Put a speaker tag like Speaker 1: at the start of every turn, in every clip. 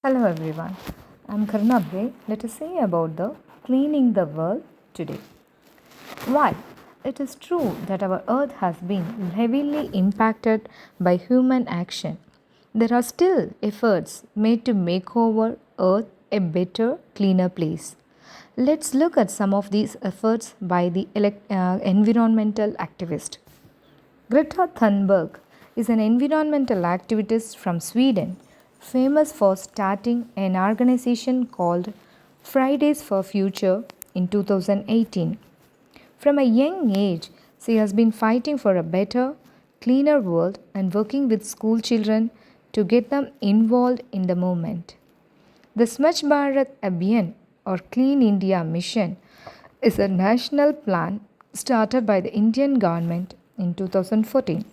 Speaker 1: Hello everyone, I'm Karunambigai. Let us say about the cleaning the world today. While it is true that our earth has been heavily impacted by human action, there are still efforts made to make our earth a better, cleaner place. Let's look at some of these efforts by the environmental activist. Greta Thunberg is an environmental activist from Sweden, famous for starting an organization called Fridays for Future in 2018. From a young age, she has been fighting for a better, cleaner world and working with school children to get them involved in the movement. The Swachh Bharat Abhiyan or Clean India mission is a national plan started by the Indian government in 2014.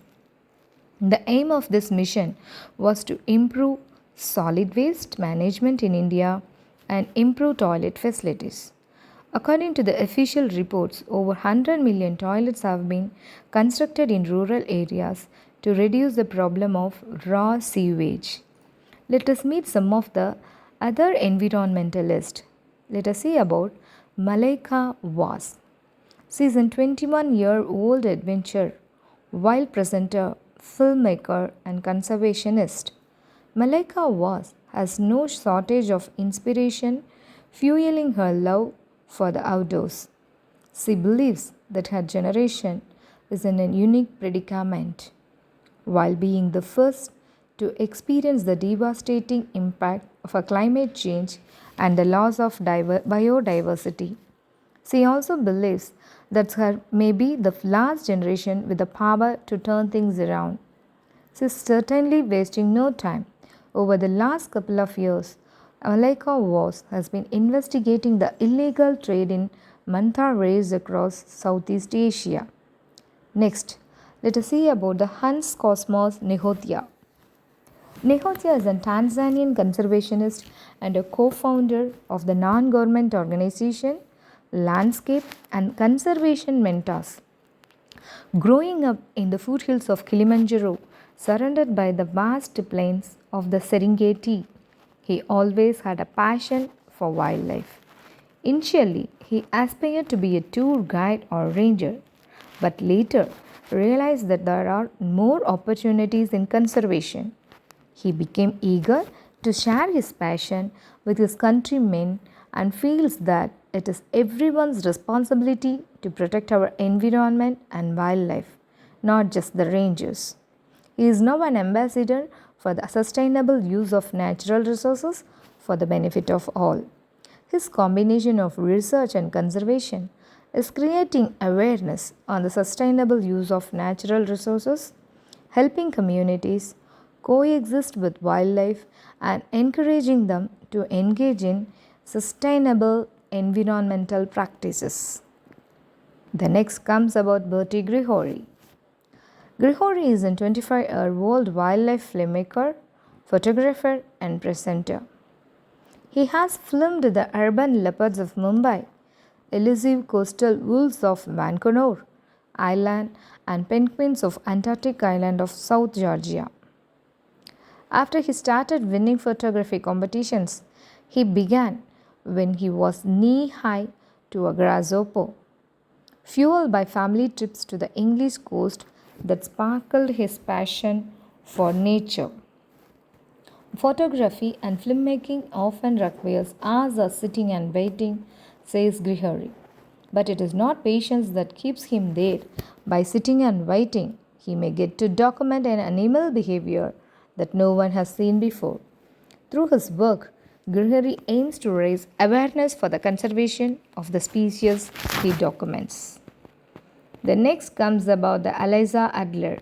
Speaker 1: The aim of this mission was to improve solid waste management in India and improve toilet facilities. According to the official reports, over 100 million toilets have been constructed in rural areas to reduce the problem of raw sewage. Let us meet some of the other environmentalists. Let us see about Malaika Vaz. She is a 21-year-old adventure, wild presenter, filmmaker, and conservationist. Malaika Vaz has no shortage of inspiration, fueling her love for the outdoors. She believes that her generation is in a unique predicament. While being the first to experience the devastating impact of a climate change and the loss of biodiversity, she also believes that her may be the last generation with the power to turn things around. She is certainly wasting no time. Over the last couple of years, Malaika Vaz has been investigating the illegal trade in manta rays across Southeast Asia. Next, let us see about the Hans Cosmos Nihotia. Nihotia is a Tanzanian conservationist and a co-founder of the non-government organization Landscape and Conservation Mentors. Growing up in the foothills of Kilimanjaro, surrounded by the vast plains of the Serengeti, he always had a passion for wildlife. Initially, he aspired to be a tour guide or ranger, but later realized that there are more opportunities in conservation. He became eager to share his passion with his countrymen and feels that it is everyone's responsibility to protect our environment and wildlife, not just the rangers. He is now an ambassador for the sustainable use of natural resources for the benefit of all. His combination of research and conservation is creating awareness on the sustainable use of natural resources, helping communities coexist with wildlife, and encouraging them to engage in sustainable environmental practices. The next comes about Bertie Grigory. Grigory is a 25-year-old wildlife filmmaker, photographer, and presenter. He has filmed the urban leopards of Mumbai, elusive coastal wolves of Vancouver Island, and penguins of Antarctic Island of South Georgia. After he started winning photography competitions, he began when he was knee-high to a grasshopper. Fueled by family trips to the English coast that sparkled his passion for nature. Photography and filmmaking often requires hours of sitting and waiting, says Grigory. But it is not patience that keeps him there. By sitting and waiting, he may get to document an animal behavior that no one has seen before. Through his work, Grigory aims to raise awareness for the conservation of the species he documents. The next comes about the Eliza Adler.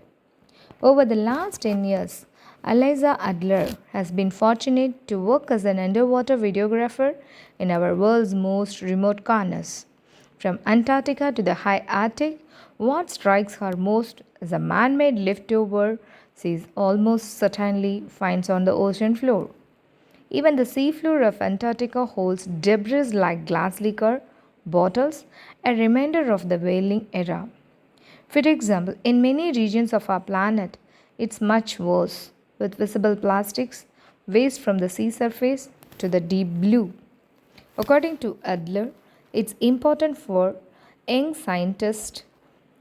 Speaker 1: Over the last 10 years, Eliza Adler has been fortunate to work as an underwater videographer in our world's most remote corners. From Antarctica to the high Arctic, what strikes her most is a man-made leftover she almost certainly finds on the ocean floor. Even the seafloor of Antarctica holds debris like glass liquor bottles, a reminder of the whaling era. For example, in many regions of our planet, it's much worse, with visible plastics, waste from the sea surface to the deep blue. According to Adler, it's important for young scientists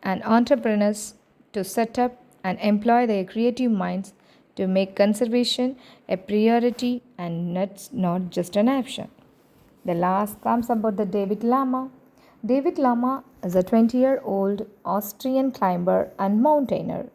Speaker 1: and entrepreneurs to set up and employ their creative minds to make conservation a priority and not just an option. The last comes about the David Lama. David Lama is a 20-year-old Austrian climber and mountaineer